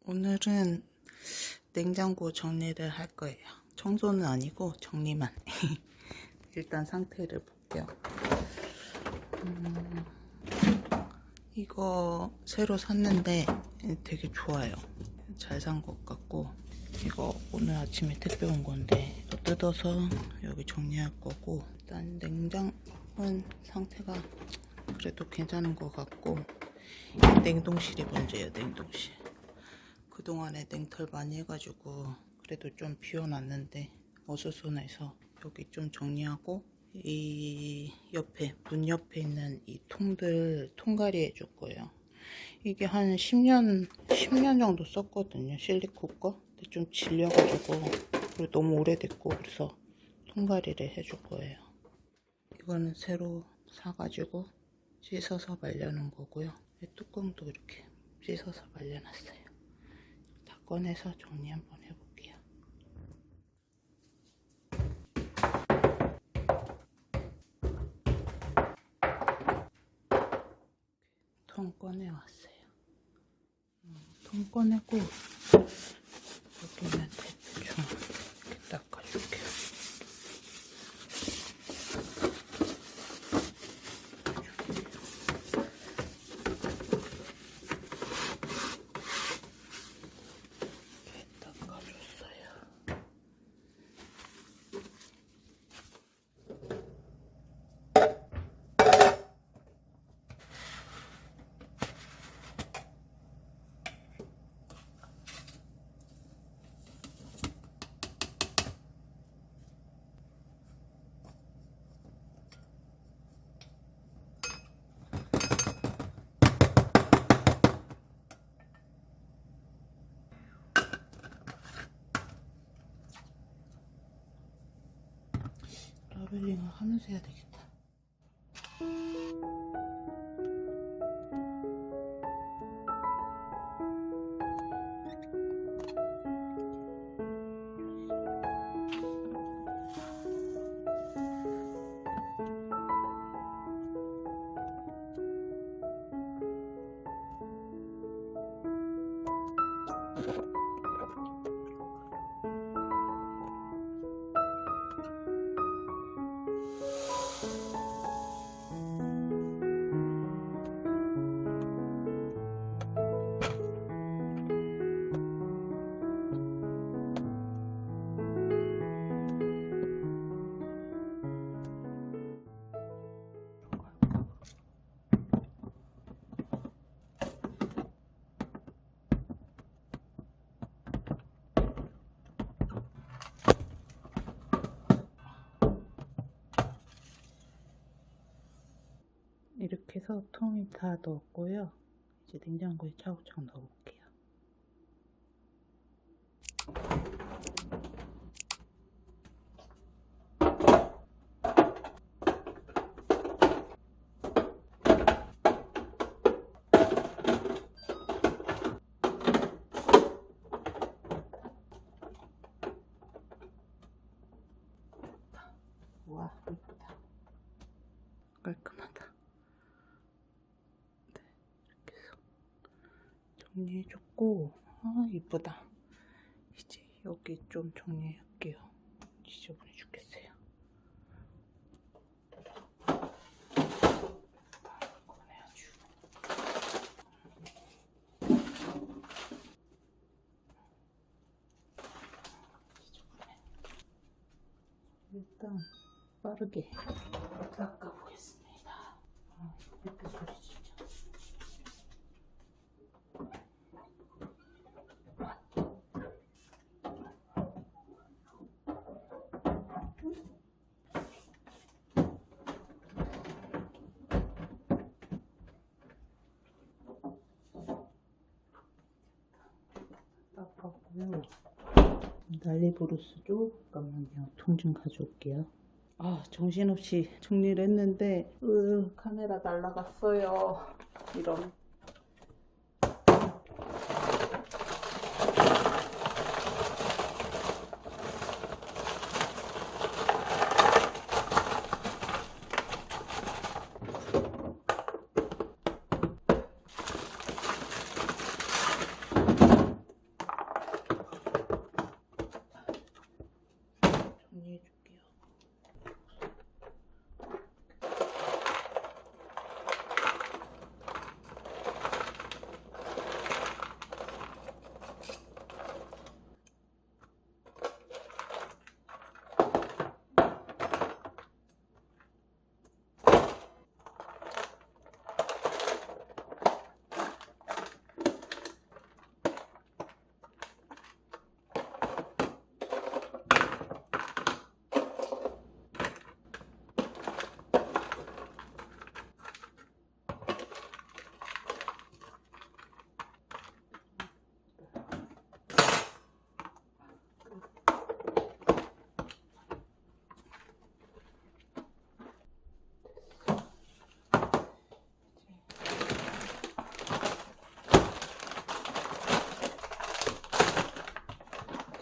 오늘은 냉장고 정리를 할 거예요. 청소는 아니고 정리만. 일단 상태를 볼게요. 이거 새로 샀는데 되게 좋아요. 잘 산 것 같고, 이거 오늘 아침에 택배 온 건데 이거 뜯어서 여기 정리할 거고, 일단 냉장은 상태가 그래도 괜찮은 것 같고, 냉동실이 문제예요. 냉동실. 그동안에 냉털 많이 해가지고 그래도 좀 비워놨는데 어수선해서 여기 좀 정리하고, 이 옆에 문 옆에 있는 이 통들 통갈이 해줄 거예요. 이게 한 10년 정도 썼거든요. 실리콘 거. 근데 좀 질려가지고, 그리고 너무 오래됐고, 그래서 통갈이를 해줄 거예요. 이거는 새로 사가지고 씻어서 말려놓은 거고요. 이 뚜껑도 이렇게 씻어서 말려놨어요. 다 꺼내서 정리 한번 해볼게요. 통 꺼내왔어요. 통 꺼내고 여기는 대충 이렇게 닦아줄게요. 이렇게 닦아줬어요. 라벨링을 하면서 해야 되겠다. 이렇게 해서 통이 다 넣었고요. 이제 냉장고에 차곡차곡 넣어볼게요. 와, 예쁘다. 깔끔하다. 네, 이렇게 해서 정리해줬고, 아, 이쁘다. 이제 여기 좀 정리할게요. 지저분해 죽겠어요. 꺼내야죠. 지저분해. 일단 빠르게 닦아보겠습니다. 아, 이렇게 소리 진짜. 닦았고요. 난리부르스도 잠깐만요. 통 좀 가져올게요. 아, 정신없이 정리를 했는데 카메라 날라갔어요. 이런.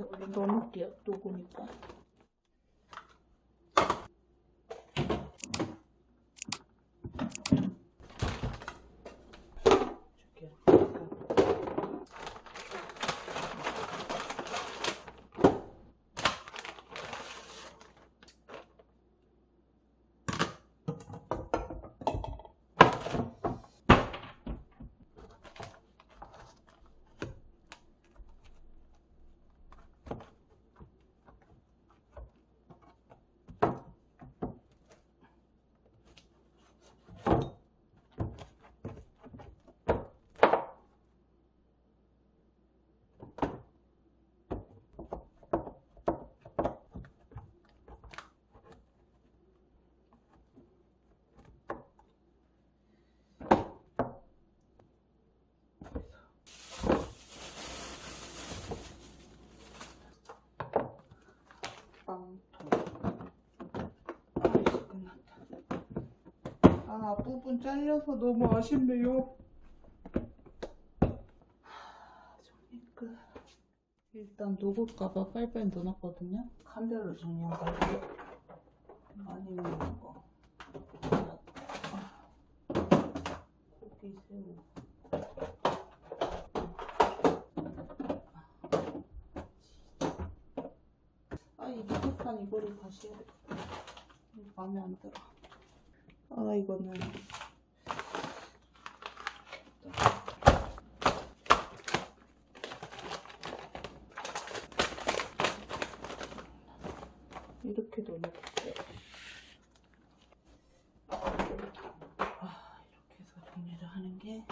얼른 넣어놓을게요. 녹으니까. 아, 앞부분 잘려서 너무 아쉽네요. 정리 끝. 일단 녹을까봐 빨리빨리 넣어놨거든요. 칸별로 정리하고 많이 넣는 거. 고기, 새우. 아, 이 밑에판 이거를 다시 해야 돼. 마음에 안 들어. 아, 이거는 이렇게 넣어놓을게요. 아, 이렇게 해서 정리를 하는 게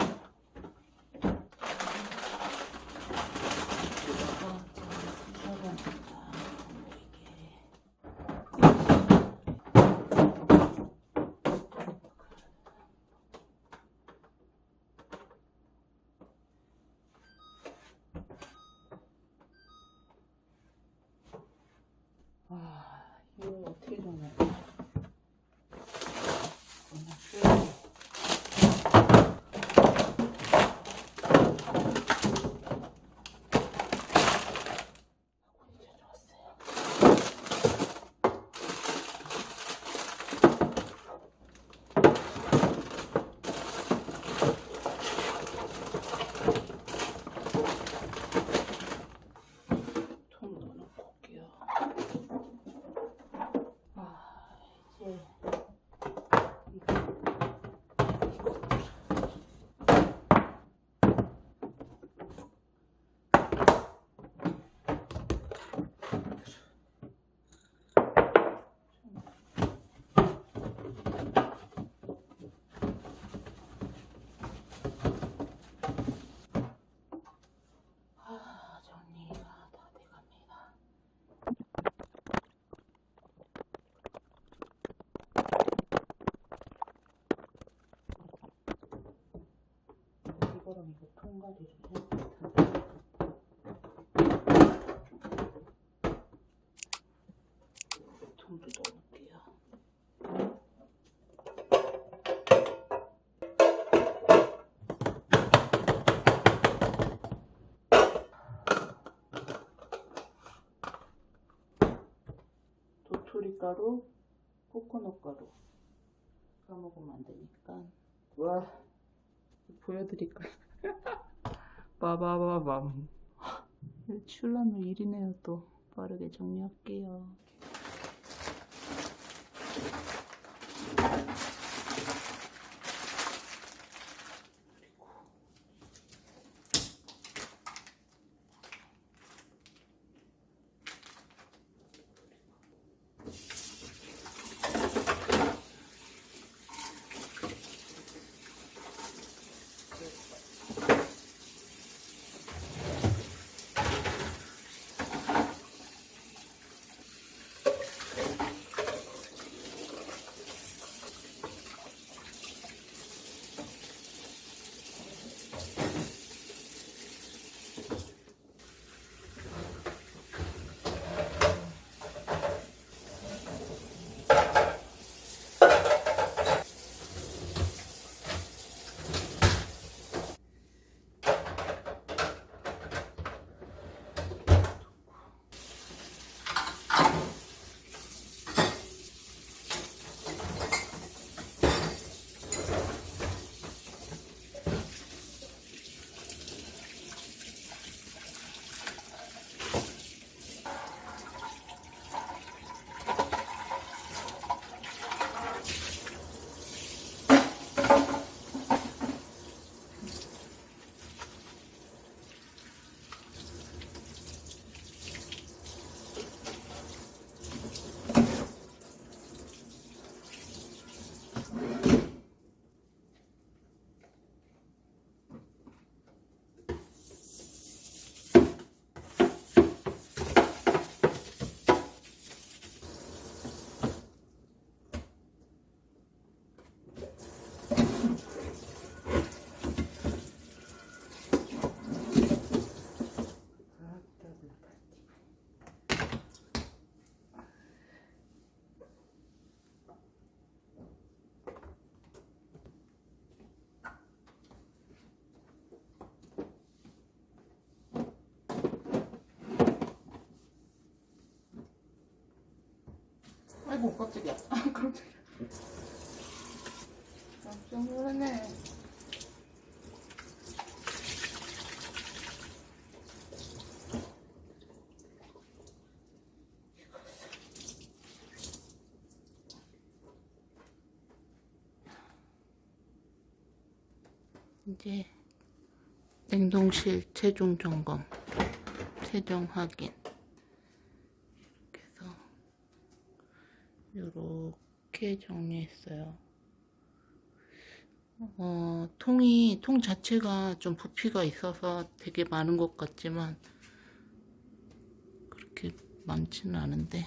이걸 어떻게 정리해? 이거랑 이거 통과리를 통도 넣어놓을게요. 도토리 가루, 코코넛 가루 까먹으면 안 되니까. 와, 보여드릴까요? 빠바바밤. 출라면 일이네요. 또 빠르게 정리할게요. 아이고 깜짝이야. 아 깜짝이야. 깜짝 놀랐네. 이제 냉동실 최종 점검, 최종 확인. 이렇게 해서 이렇게 정리했어요. 통 자체가 좀 부피가 있어서 되게 많은 것 같지만 그렇게 많지는 않은데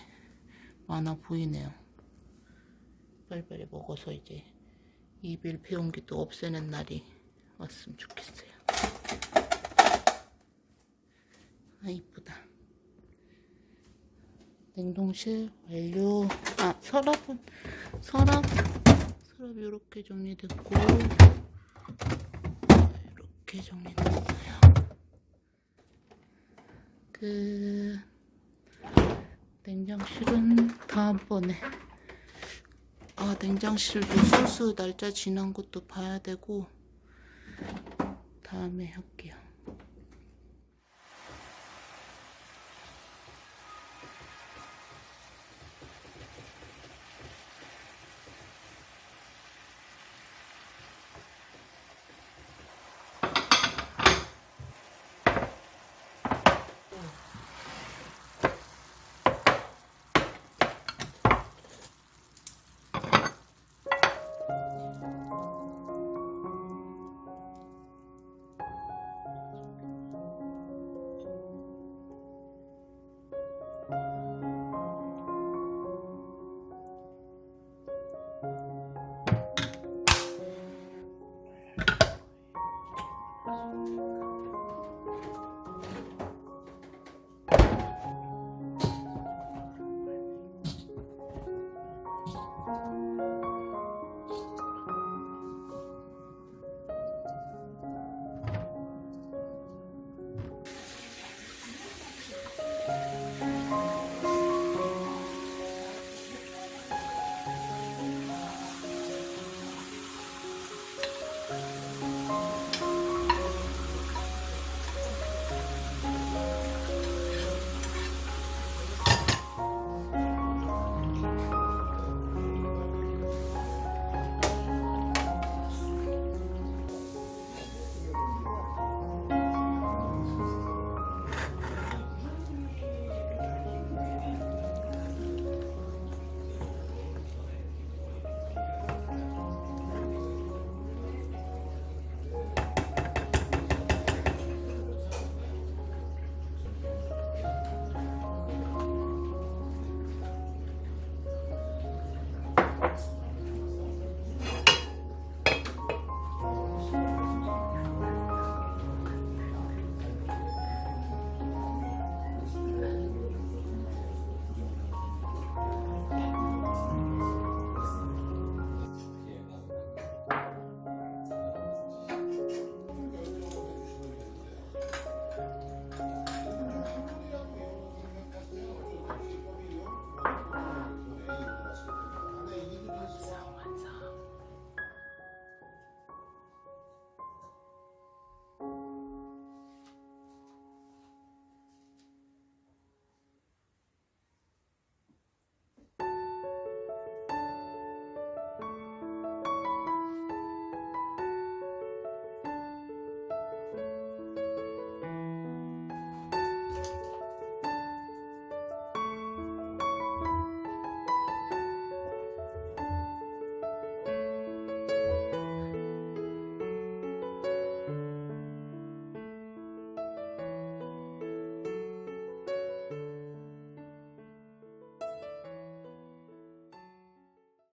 많아 보이네요. 빨리빨리 먹어서 이제 이 밀폐용기도 없애는 날이 왔으면 좋겠어요. 아 이쁘다. 냉동실 완료. 아 서랍 이렇게 정리됐고 이렇게 정리됐어요. 냉장실은 다음번에 냉장실도 순수 날짜 지난 것도 봐야 되고 다음에 할게요.